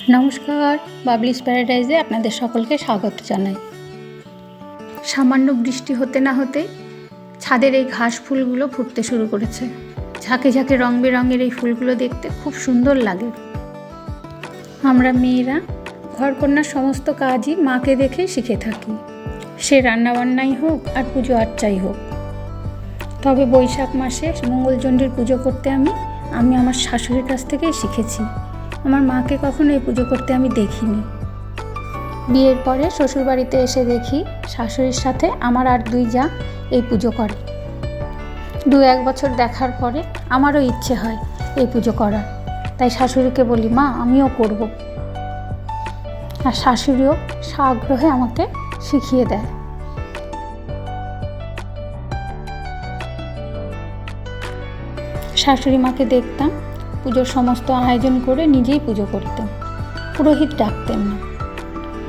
নমস্কার, বাবলিস প্যারাডাইজে আপনাদের সকলকে স্বাগত জানাই। সামান্য বৃষ্টি হতে না হতেই ছাদের এই ঘাস ফুলগুলো ফুটতে শুরু করেছে। ঝাঁকে ঝাঁকে রং বেরঙের এই ফুলগুলো দেখতে খুব সুন্দর লাগে। আমরা মেয়েরা ঘরকন্যার সমস্ত কাজই মাকে দেখেই শিখে থাকি, সে রান্নাবান্নাই হোক আর পুজো আর্চাই হোক। তবে বৈশাখ মাসে মঙ্গলচণ্ডীর পুজো করতে আমি আমার শাশুড়ির কাছ থেকেই শিখেছি। আমার মাকে কখনো এই পুজো করতে আমি দেখিনি। বিয়ের পরে শ্বশুরবাড়িতে এসে দেখি শাশুড়ির সাথে আমার আর দুই জা এই পুজো করে। 2-1 বছর দেখার পরে আমারও ইচ্ছে হয় এই পুজো করার, তাই শাশুড়িকে বলি, মা আমিও করব। আর শাশুড়িও সাগ্রহে আমাকে শিখিয়ে দেয়। শাশুড়ি মাকে দেখতাম পুজোর সমস্ত আয়োজন করে নিজেই পুজো করতেন, পুরোহিত ডাকতেন না।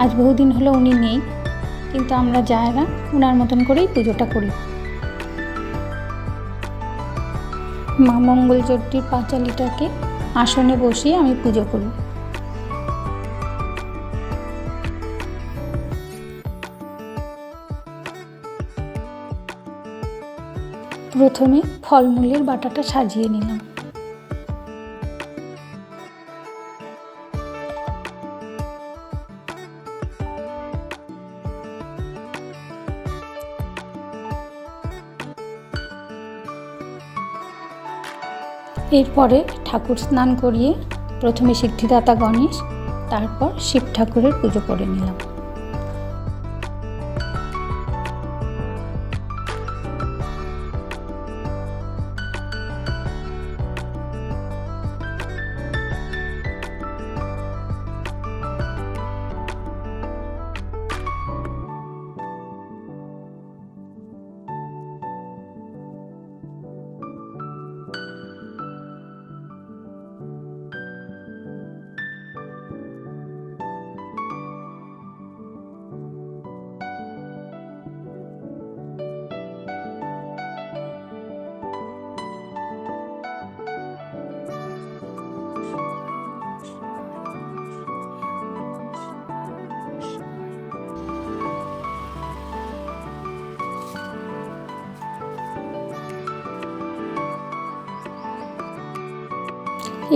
আজ বহুদিন হলো উনি নেই, কিন্তু আমরা যারা ওনার মতন করেই পুজোটা করি। মা মঙ্গলচণ্ডীর পাঁচালিটাকে আসনে বসিয়ে আমি পুজো করি। প্রথমে ফলমূলের বাটাটা সাজিয়ে নিলাম। এরপরে ঠাকুর স্নান করিয়ে প্রথমে সিদ্ধিদাতা গণেশ, তারপর শিব ঠাকুরের পুজো করে নিলাম।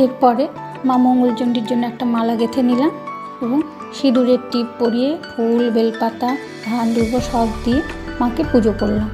এরপরে মা মঙ্গলচণ্ডীর জন্য একটা মালা গেঁথে নিলাম এবং সিঁদুরের টিপ পরিয়ে ফুল, বেলপাতা, ধান দুর্ব সব দিয়ে মাকে পুজো করলাম।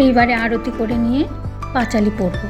এইবারে আরতি করে নিয়ে পাঁচালি পড়ব।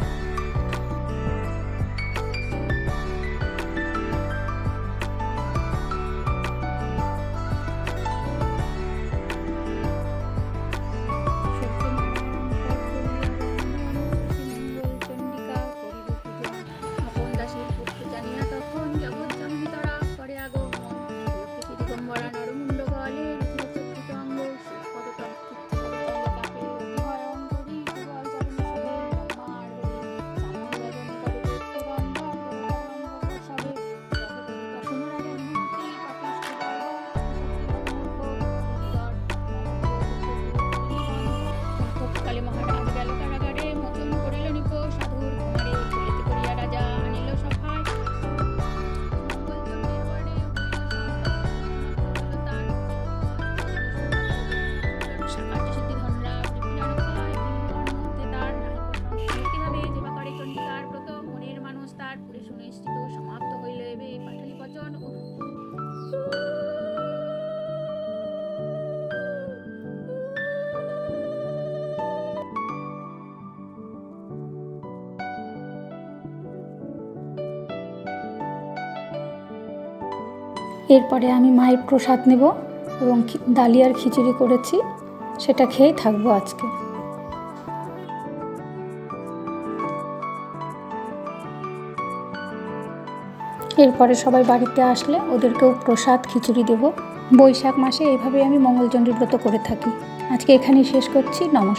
এরপরে আমি মায়ের প্রসাদ নেব এবং ডালিয়ার খিচুড়ি করেছি, সেটা খেয়েই থাকবো আজকে। এরপরে সবাই বাড়িতে আসলে ওদেরকেও প্রসাদ খিচুড়ি দেব। বৈশাখ মাসে এইভাবে আমি মঙ্গলচণ্ডী ব্রত করে থাকি। আজকে এখানেই শেষ করছি। নমস্কার।